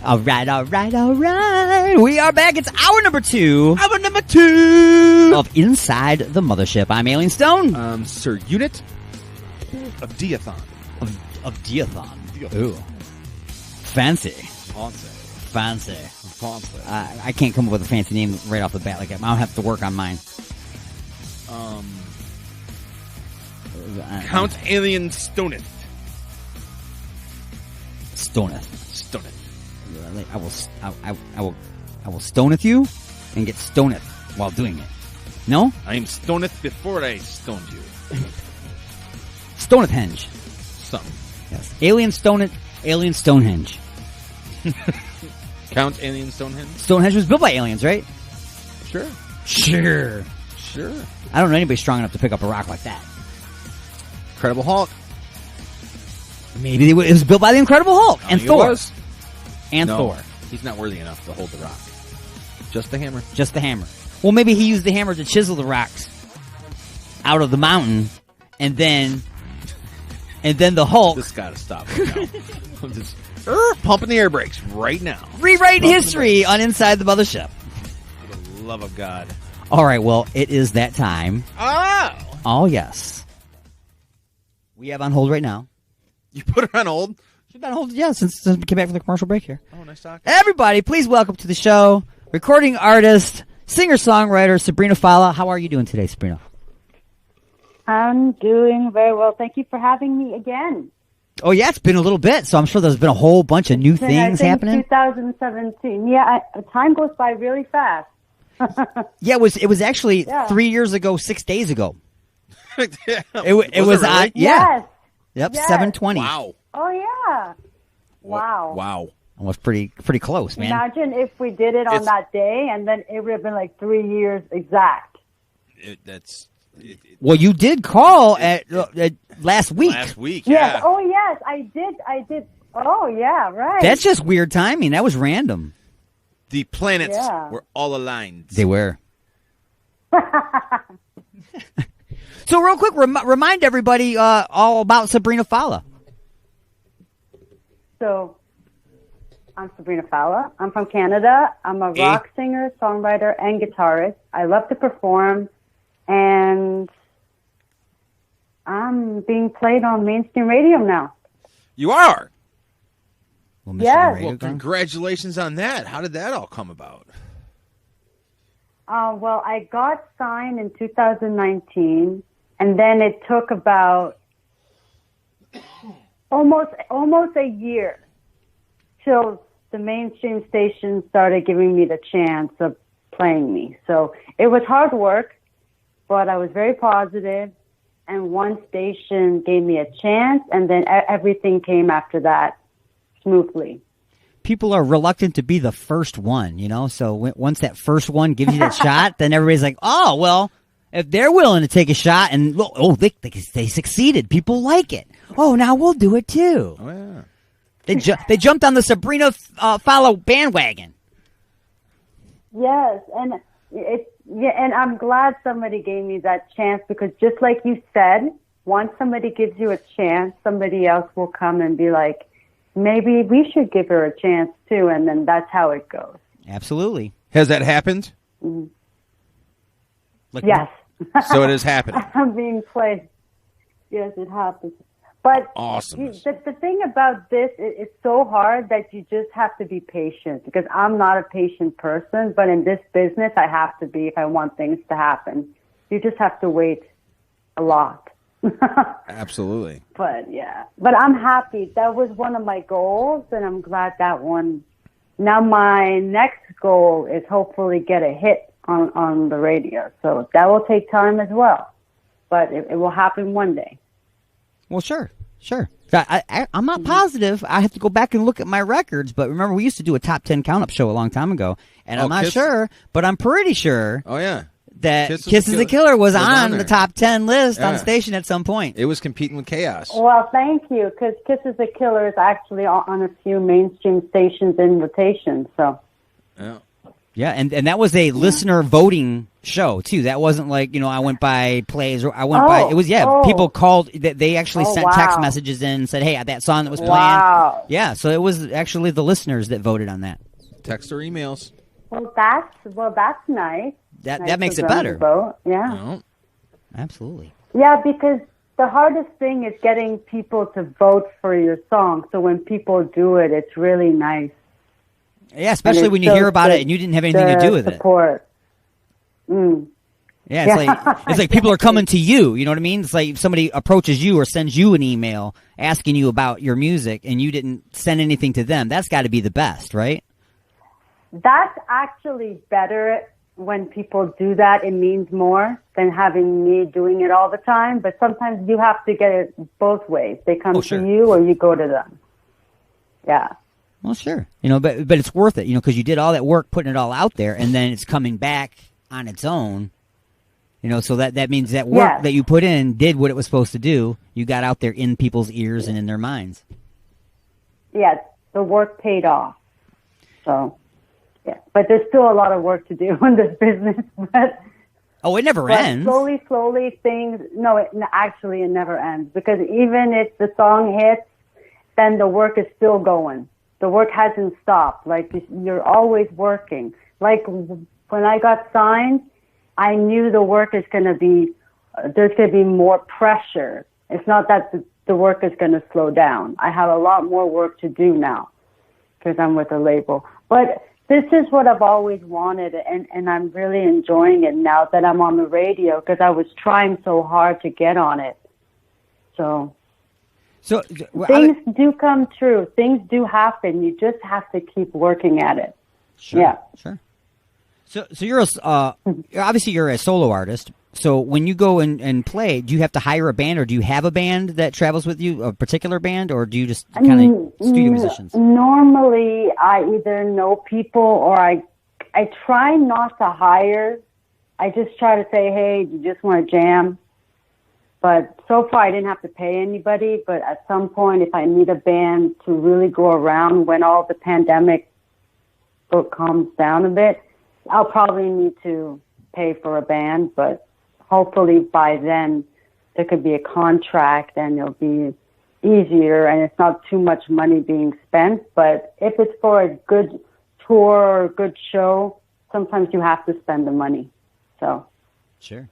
All right. We are back. It's hour number 2. Hour number 2 of Inside the Mothership. I'm Alien Stone. Sir Unit of Diathon. Of Diathon. Ooh. Fancy. I can't come up with a fancy name right off the bat like that. I'll have to work on mine. Count Alien Stoneth. I will stoneth you and get stoneth while doing it. No? I am stoneth before I stoned you. Stoneth henge. Something. Yes. Alien Stonehenge. Count Alien Stonehenge? Stonehenge was built by aliens, right? Sure. I don't know anybody strong enough to pick up a rock like that. Incredible Hulk. Maybe it was built by the Incredible Hulk and Thor. Thor. He's not worthy enough to hold the rock. Just the hammer. Well, maybe he used the hammer to chisel the rocks out of the mountain, and then the Hulk. This got to stop right now. Just pumping the air brakes right now. Rewrite history on Inside the Mothership. For the love of God. All right, well, it is that time. Oh, yes. We have on hold right now. You put her on hold? She's been on hold, yeah, since we came back from the commercial break here. Oh, nice talk. Everybody, please welcome to the show, recording artist, singer-songwriter, Sabrina Fallah. How are you doing today, Sabrina? I'm doing very well. Thank you for having me again. Oh, yeah, it's been a little bit, so I'm sure there's been a whole bunch of new things happening. 2017. Yeah, time goes by really fast. Yeah, it was actually 3 years ago, 6 days ago. It was on. Yeah. Yes. Yep, yes. 7/20. Wow. Oh yeah. Wow. Wow. Almost pretty close, man. Imagine if we did it on that day, and then it would have been like 3 years exact. Well, you did call at last week. Last week, yes. yeah. Oh yes, I did. Oh yeah, right. That's just weird timing. That was random. The planets were all aligned. They were. So real quick, remind everybody all about Sabrina Fallah. So, I'm Sabrina Fallah. I'm from Canada. I'm a rock singer, songwriter, and guitarist. I love to perform, and I'm being played on mainstream radio now. You are? Yes. Well, congratulations on that. How did that all come about? Well, I got signed in 2019, and then it took about almost a year till the mainstream station started giving me the chance of playing me. So it was hard work, but I was very positive, and one station gave me a chance, and then everything came after that smoothly. People are reluctant to be the first one, you know? So once that first one gives you that shot, then everybody's like, oh, well, if they're willing to take a shot and, they succeeded. People like it. Oh, now we'll do it too. Oh, yeah. They jumped on the Sabrina Fallah bandwagon. Yes, and I'm glad somebody gave me that chance, because just like you said, once somebody gives you a chance, somebody else will come and be like, maybe we should give her a chance too, and then that's how it goes. Absolutely. Has that happened? Mm-hmm. Yes. So it is happening. I'm being played. Yes, it happens. But awesome. The thing about this, it's so hard that you just have to be patient, because I'm not a patient person, but in this business, I have to be if I want things to happen. You just have to wait a lot. Absolutely. But I'm happy. That was one of my goals, and I'm glad that one. Now my next goal is hopefully get a hit on the radio. So that will take time as well, but it will happen one day. Well, sure. I'm not positive. I have to go back and look at my records, but remember, we used to do a top 10 count-up show a long time ago, and I'm not sure, but I'm pretty sure. Oh, yeah. That Kiss is the Killer was on there. the top 10 list on the station at some point. It was competing with Chaos. Well, thank you, because Kiss is the Killer is actually on a few mainstream stations in rotation. So, Yeah, and that was a listener voting show too. That wasn't like, I went by plays or I went by. It was people called. They actually sent text messages in and said, "Hey, that song that was playing." Wow. Yeah, so it was actually the listeners that voted on that. Text or emails. Well, that's nice. That makes it better. Vote. Yeah. No. Absolutely. Yeah, because the hardest thing is getting people to vote for your song. So when people do it, it's really nice. Yeah, especially when you hear about it and you didn't have anything to do with support. it. Yeah, it's like people are coming to you. You know what I mean? It's like if somebody approaches you or sends you an email asking you about your music and you didn't send anything to them. That's got to be the best, right? That's actually better when people do that. It means more than having me doing it all the time. But sometimes you have to get it both ways. They come to you or you go to them. Yeah. Well, sure. But it's worth it, because you did all that work putting it all out there and then it's coming back on its own. So that means that work that you put in did what it was supposed to do. You got out there in people's ears and in their minds. Yes, the work paid off. So, yeah. But there's still a lot of work to do in this business. It never ends. Slowly things, actually it never ends. Because even if the song hits, then the work is still going. The work hasn't stopped. Like, you're always working. Like, when I got signed, I knew the work is going to be, there's going to be more pressure. It's not that the work is going to slow down. I have a lot more work to do now because I'm with a label. But this is what I've always wanted, and I'm really enjoying it now that I'm on the radio because I was trying so hard to get on it. So things do come true. Things do happen. You just have to keep working at it. Sure, yeah. Sure. So you're obviously you're a solo artist. So when you go and play, do you have to hire a band, or do you have a band that travels with you, a particular band, or do you just kind of studio musicians? Normally, I either know people or I try not to hire. I just try to say, hey, do you just want to jam? But so far, I didn't have to pay anybody. But at some point, if I need a band to really go around when all the pandemic calms down a bit, I'll probably need to pay for a band. But hopefully by then, there could be a contract and it'll be easier and it's not too much money being spent. But if it's for a good tour or a good show, sometimes you have to spend the money. So. Sure.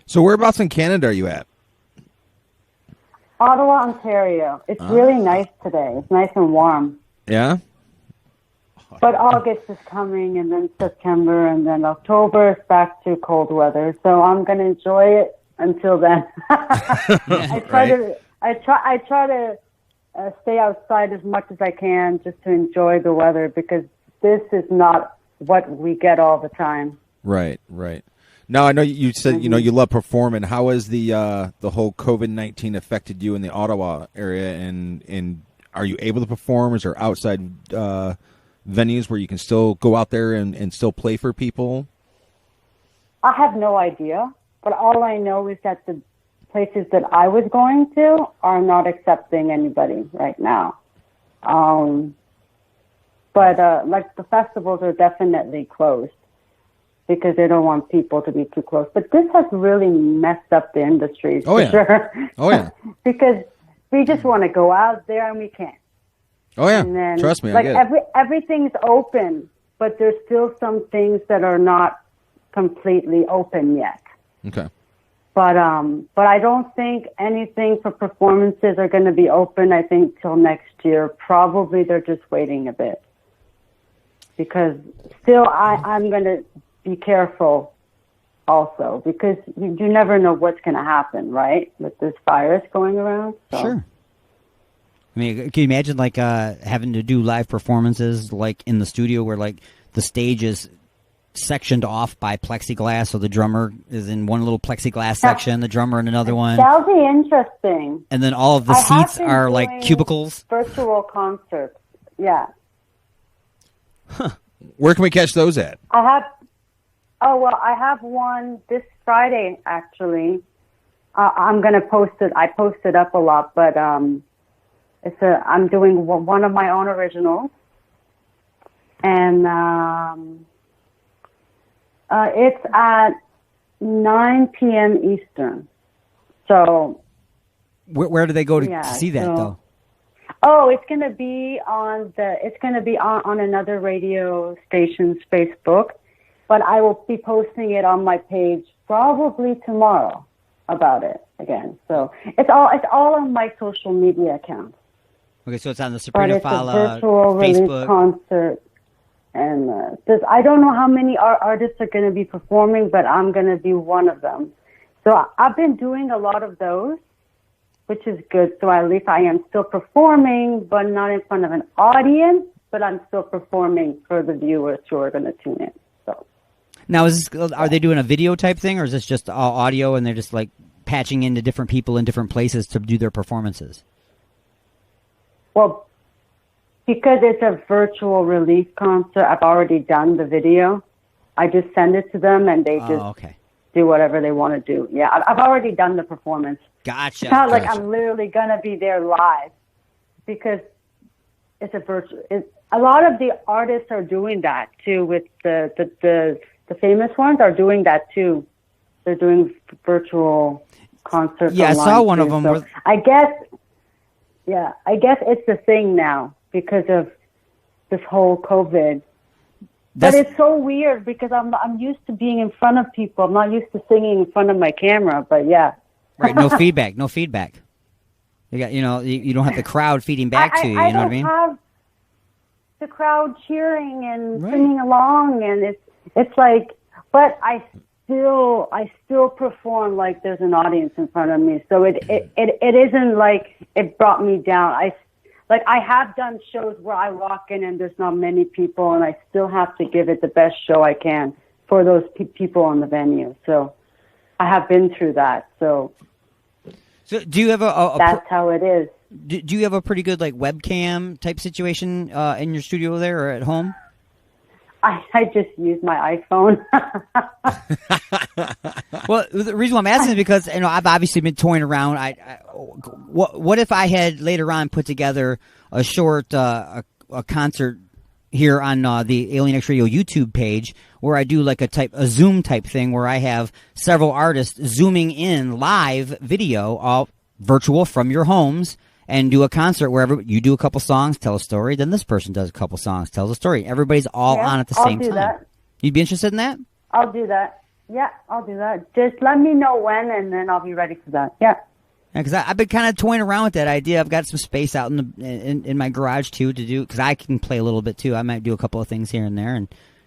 So whereabouts in Canada are you at? Ottawa, Ontario. It's really nice today. It's nice and warm. Yeah? But August is coming, and then September, and then October is back to cold weather. So I'm going to enjoy it until then. I try to stay outside as much as I can just to enjoy the weather because this is not what we get all the time. Right. Now, I know you said, you love performing. How has the whole COVID-19 affected you in the Ottawa area? And are you able to perform? Is there outside venues where you can still go out there and still play for people? I have no idea. But all I know is that the places that I was going to are not accepting anybody right now. But like the festivals are definitely closed, because they don't want people to be too close. But this has really messed up the industry, sure. Oh, yeah. Because we just want to go out there and we can't. Oh, yeah. And then, trust me, like I get it. everything's open, but there's still some things that are not completely open yet. Okay. But I don't think anything for performances are going to be open, I think, till next year. Probably they're just waiting a bit. Because still, I'm going to be careful also, because you never know what's going to happen, right? With this virus going around. So. Sure. I mean, can you imagine like having to do live performances like in the studio where like the stage is sectioned off by plexiglass, so the drummer is in one little plexiglass section, the drummer in another one. That'll be interesting. And then all of the seats are like cubicles. Virtual concerts, yeah. Huh. Where can we catch those at? I have one this Friday, actually. I'm going to post it. I post it up a lot, but I'm doing one of my own originals. And it's at 9 p.m. Eastern. So where do they go to see that though? Oh, it's going to be on another radio station's Facebook, but I will be posting it on my page probably tomorrow about it again. So it's all on my social media accounts. Okay, so it's on the Sabrina Fallah a virtual Facebook release concert, and I don't know how many artists are going to be performing, but I'm going to be one of them. So I've been doing a lot of those, which is good. So at least I am still performing, but not in front of an audience, but I'm still performing for the viewers who are going to tune in. So now, are they doing a video type thing, or is this just all audio and they're just like patching into different people in different places to do their performances? Well, because it's a virtual release concert, I've already done the video. I just send it to them, and they just do whatever they want to do. Yeah, I've already done the performance. Gotcha. It's not like I'm literally going to be there live, because it's a virtual. A lot of the artists are doing that too. With the famous ones are doing that too. They're doing virtual concerts. Yeah, I saw one of them. So I guess it's the thing now because of this whole COVID. But it's so weird because I'm used to being in front of people. I'm not used to singing in front of my camera. But yeah. Right, no feedback. You got, you don't have the crowd feeding back to you. You know what I mean? I have the crowd cheering and singing along, and it's like, but I still perform like there's an audience in front of me. So it isn't like it brought me down. I have done shows where I walk in and there's not many people, and I still have to give it the best show I can for those people in the venue. So I have been through that. So do you have that's how it is. Do you have a pretty good like webcam type situation in your studio there or at home? I just use my iPhone. Well, the reason why I'm asking is because I've obviously been toying around. What if I had later on put together a short a concert here on the Alien X Radio YouTube page where I do like a Zoom type thing where I have several artists zooming in live video, all virtual from your homes, and do a concert where you do a couple songs, tell a story, then this person does a couple songs, tells a story. Everybody's all on at the same time. I'll do that. You'd be interested in that? I'll do that. Yeah, I'll do that. Just let me know when, and then I'll be ready for that. Yeah. Because I've been kind of toying around with that idea. I've got some space out in my garage too to do, because I can play a little bit too. I might do a couple of things here and there, and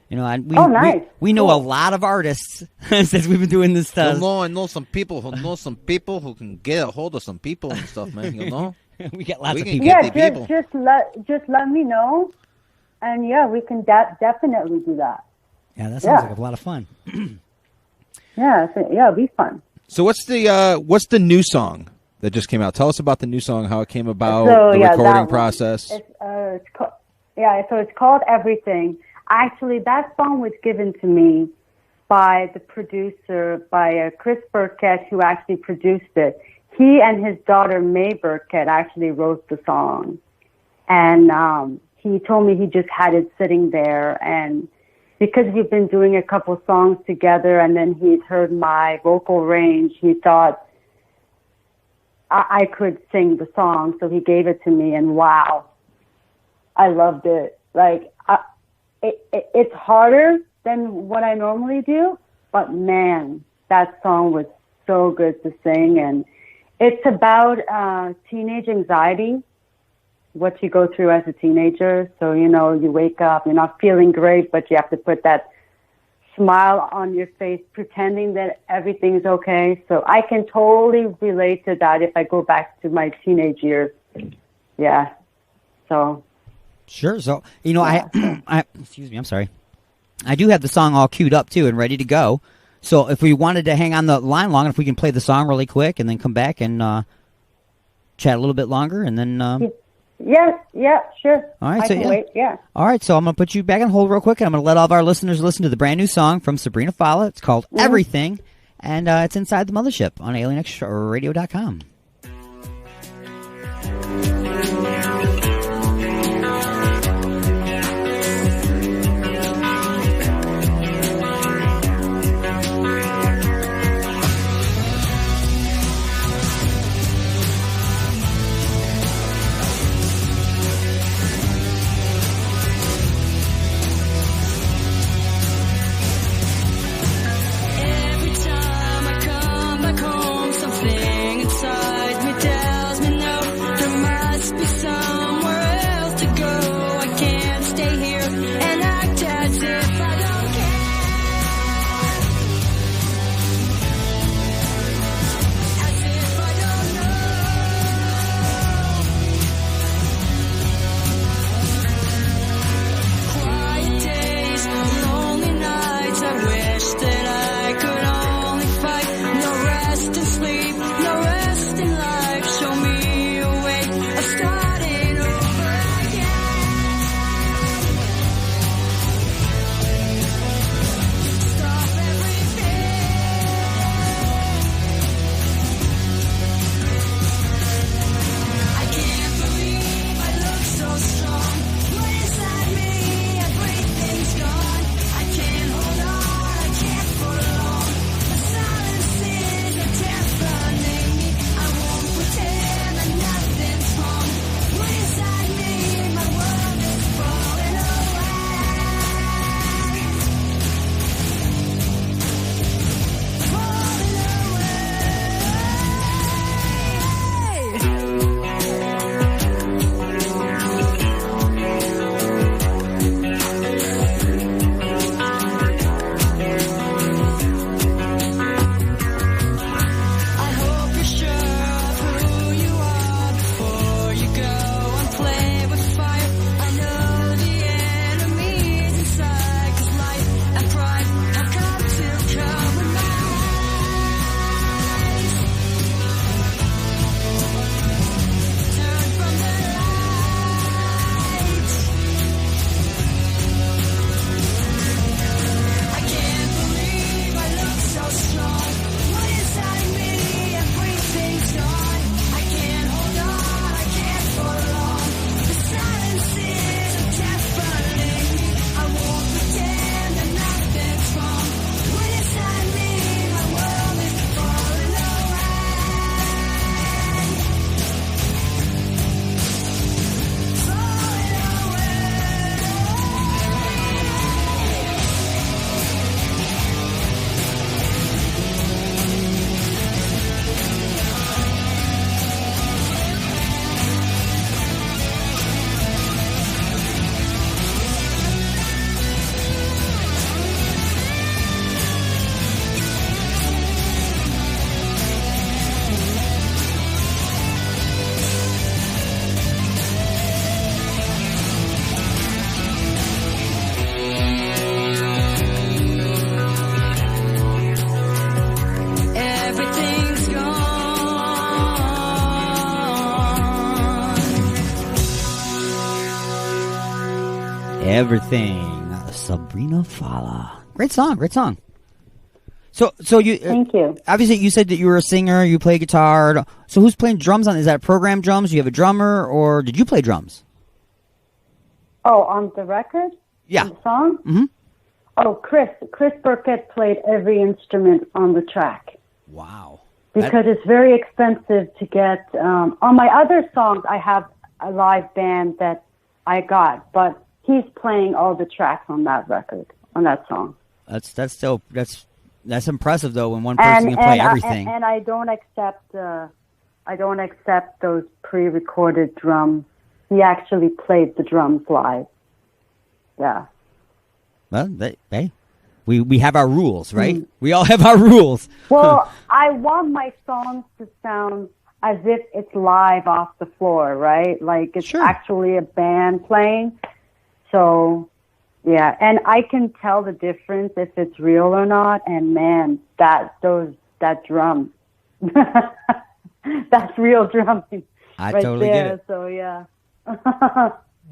nice. We know a lot of artists since we've been doing this stuff. I know some people who can get a hold of some people and stuff, man. We get lots of people. Yeah, just let me know, and we can definitely do that. Yeah, that sounds like a lot of fun. It'll be fun. So what's the new song that just came out? Tell us about the new song, how it came about, the recording process. It's called Everything. Actually, that song was given to me by the producer, by Chris Burkett, who actually produced it. He and his daughter, May Burkett, actually wrote the song. And he told me he just had it sitting there. And because we've been doing a couple songs together, and then he'd heard my vocal range, he thought I could sing the song. So he gave it to me, and wow, I loved it. Like, it's harder than what I normally do, but man, that song was so good to sing. And it's about teenage anxiety, what you go through as a teenager. So, you wake up, you're not feeling great, but you have to put that smile on your face, pretending that everything's okay. So I can totally relate to that if I go back to my teenage years. Yeah. So. Sure. So, I excuse me, I'm sorry. I do have the song all queued up too and ready to go. So if we wanted to hang on the line long enough, we can play the song really quick and then come back and chat a little bit longer and then Yes, sure. All right, I can wait, yeah. All right, so I'm going to put you back on hold real quick, and I'm going to let all of our listeners listen to the brand new song from Sabrina Fallah. It's called Everything, and it's Inside the Mothership on AlienXRadio.com. rest and sleep, no rest in life. Show me a way of starting over again. Stop everything. I can't believe I look so strong. But inside me, everything's gone. I can't hold on, I can't prolong. The silence is deafening me. I won't pretend that nothing's wrong. But inside me, my world is falling I hope you're sure of who you are before you go and play with fire. I know the enemy's inside, 'cause life and pride have got to compromise. Turn from the light. I can't believe I look so strong. What inside me, everything's gone. I can't hold on, I can't prolong. The silence is deafening me. I won't pretend that nothing's wrong. What inside me, my world is falling away. Falling away. Everything's gone. Everything. Sabrina Fallah. Great song. Great song. So you Thank you. obviously you said that you were a singer. You play guitar. So who's playing drums on? Is that programmed drums? Do you have a drummer, or did you play drums? Oh, on the record? Yeah. On the song? Mhm. Oh, Chris Burkett played every instrument on the track. Wow. Because it's very expensive to get. On my other songs, I have a live band that I got, but he's playing all the tracks on that record, on that song. That's still that's impressive though when one person can play everything. And I don't accept those pre-recorded drums. He actually played the drums live. Yeah. Well, hey, we have our rules, right? We all have our rules. Well, I want my songs to sound as if it's live off the floor, right? Like it's actually a band playing. So, yeah, and I can tell the difference if it's real or not. And man, that drum, that's real drumming. I right totally there, get it. So yeah.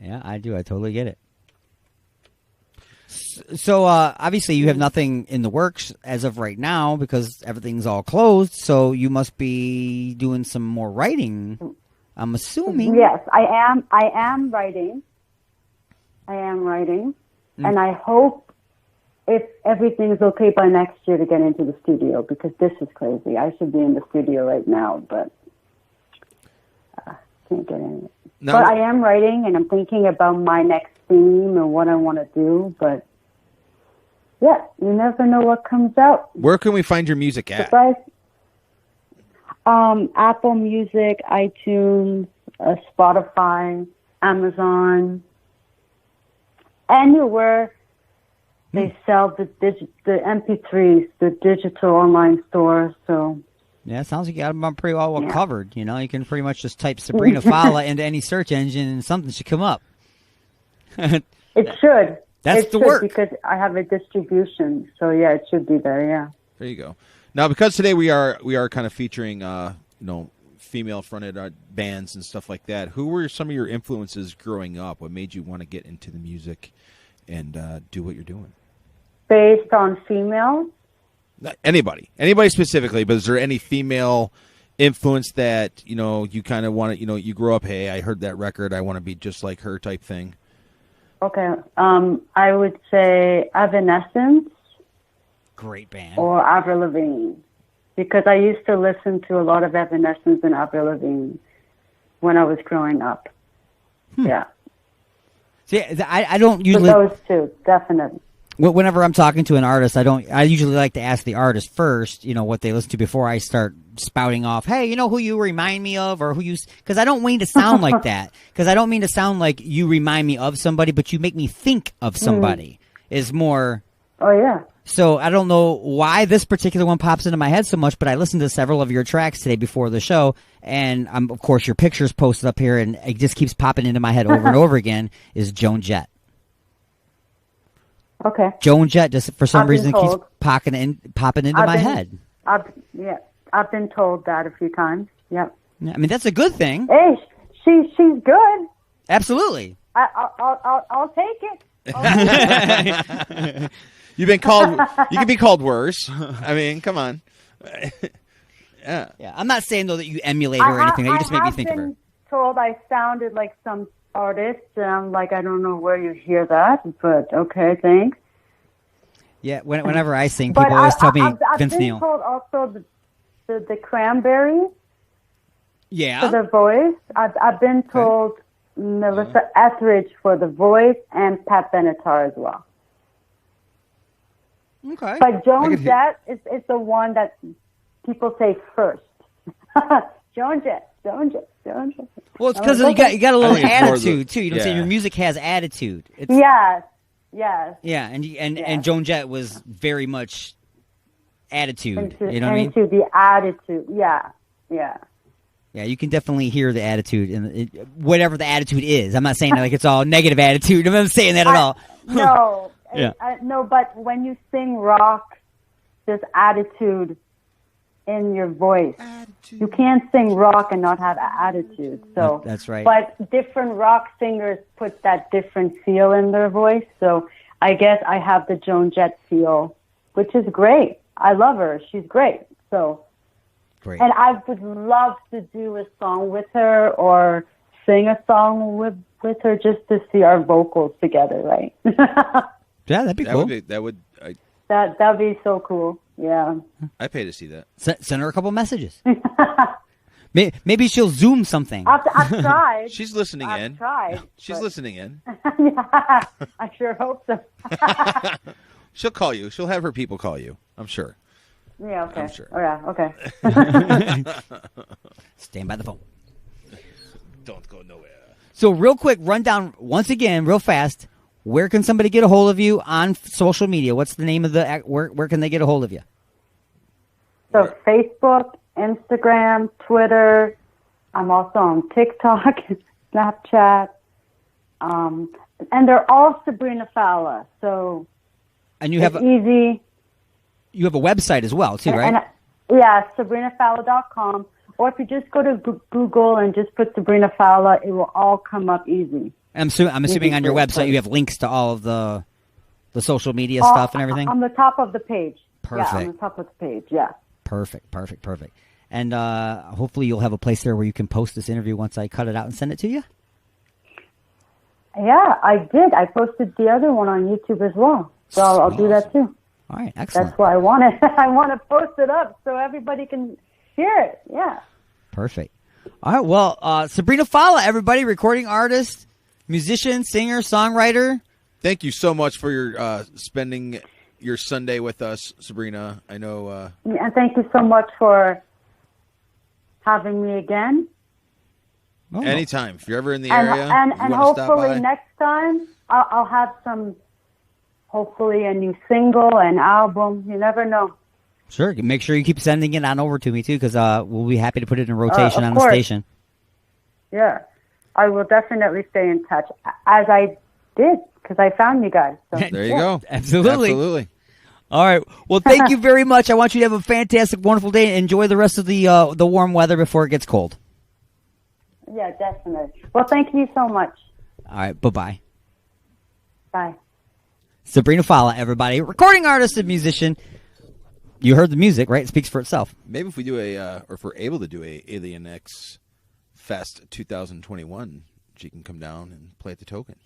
Yeah, I do. I totally get it. So obviously you have nothing in the works as of right now because everything's all closed. So you must be doing some more writing, I'm assuming. Yes, I am writing. And I hope if everything's okay by next year to get into the studio, because this is crazy. I should be in the studio right now, but can't get in it. No. But I am writing, and I'm thinking about my next theme and what I want to do, but yeah, you never know what comes out. Where can we find your music at? Surprise. Apple Music, iTunes, Spotify, Amazon, anywhere they sell the MP3s, the digital online store. So Yeah, it sounds like you got them pretty well covered. You know, you can pretty much just type Sabrina Fallah into any search engine and something should come up. It should. That's it the should, work. Because I have a distribution. So, yeah, it should be there, yeah. There you go. Now, because today we are kind of featuring female fronted bands and stuff like that. Who were some of your influences growing up? What made you want to get into the music and do what you're doing? Based on females? Not anybody specifically, but is there any female influence that you kind of want to, you grow up, hey, I heard that record, I want to be just like her type thing? Okay. I would say Evanescence. Great band. Or Avril Lavigne. Because I used to listen to a lot of Evanescence and Avril Lavigne when I was growing up. Yeah. See, I don't So usually. those two, definitely. Whenever I'm talking to an artist, I usually like to ask the artist first, what they listen to before I start spouting off, hey, you know who you remind me of, or who you, because I don't mean to sound like that. Because I don't mean to sound like you remind me of somebody, but you make me think of somebody is more. Oh, yeah. So I don't know why this particular one pops into my head so much, but I listened to several of your tracks today before the show, and of course your picture's posted up here, and it just keeps popping into my head over and over again, is Joan Jett. Okay. Joan Jett, just for some I've been reason, keeps told. popping into my head. I've been told that a few times. Yep. I mean, that's a good thing. Hey, she's good. Absolutely. I'll take it. You've been called. You can be called worse. I mean, come on. Yeah. I'm not saying though that you emulate her or anything. You just make me think of her. I've been told I sounded like some artist, and I'm like, I don't know where you hear that, but okay, thanks. Yeah. Whenever I sing, people always tell me Vince Neil. I've been told also the Cranberries Yeah. for the voice. I've been told Melissa Etheridge for the voice and Pat Benatar as well. Okay. But Joan Jett is the one that people say first. Joan Jett. Well, it's because you got a little I think it's more attitude the- too. You know what I'm saying? Your music has attitude. It's, Yes. Yeah, and Joan Jett was very much attitude. You know what I mean? Into the attitude. Yeah. Yeah, you can definitely hear the attitude in whatever the attitude is. I'm not saying that like it's all negative attitude. I'm not saying that at all. No. Yeah. No, but when you sing rock, there's attitude in your voice. You can't sing rock and not have attitude. So That's right. But different rock singers put that different feel in their voice. So I guess I have the Joan Jett feel, which is great. I love her. She's great. So, Great. and I would love to do a song with her or sing a song with her just to see our vocals together, right? Yeah, that'd be cool. That'd be so cool. Yeah. I pay to see that. Send her a couple messages. Maybe she'll Zoom something. I've tried. She's listening in. I've tried. She's listening in. Yeah, I sure hope so. She'll call you. She'll have her people call you. I'm sure. Yeah, okay. I'm sure. Oh, yeah, okay. Stand by the phone. Don't go nowhere. So real quick, rundown once again, real fast. Where can somebody get a hold of you on social media? What's the name of the where can they get a hold of you? So Facebook, Instagram, Twitter. I'm also on TikTok, Snapchat. And they're all Sabrina Fallah. So And you it's have easy. you have a website as well, too, right? Yeah, SabrinaFallah.com. Or if you just go to Google and just put Sabrina Fallah, it will all come up easy. I'm assuming on your website you have links to all of the social media stuff and everything? On the top of the page. Perfect. Yeah, on the top of the page, yeah. Perfect. And hopefully you'll have a place there where you can post this interview once I cut it out and send it to you? Yeah, I did. I posted the other one on YouTube as well. So I'll do that too. All right, excellent. That's why I want it. I want to post it up so everybody can hear it. Yeah. Perfect. All right, well, Sabrina Fallah, everybody, recording artist, musician, singer, songwriter. Thank you so much for your spending your Sunday with us, Sabrina. I know. And thank you so much for having me again. Oh. Anytime. If you're ever in the area, And you wanna stop hopefully by. next time I'll have hopefully a new single and album. You never know. Sure. Make sure you keep sending it on over to me, too, because we'll be happy to put it in rotation on the course. station. Yeah. I will definitely stay in touch, as I did, because I found you guys. So, There you go. Absolutely. Absolutely. All right. Well, thank you very much. I want you to have a fantastic, wonderful day. Enjoy the rest of the warm weather before it gets cold. Yeah, definitely. Well, thank you so much. All right. Bye-bye. Bye. Sabrina Fallah, everybody. Recording artist and musician. You heard the music, right? It speaks for itself. Maybe if we do or if we're able to do a Alien X Fest 2021, she can come down and play at the Token.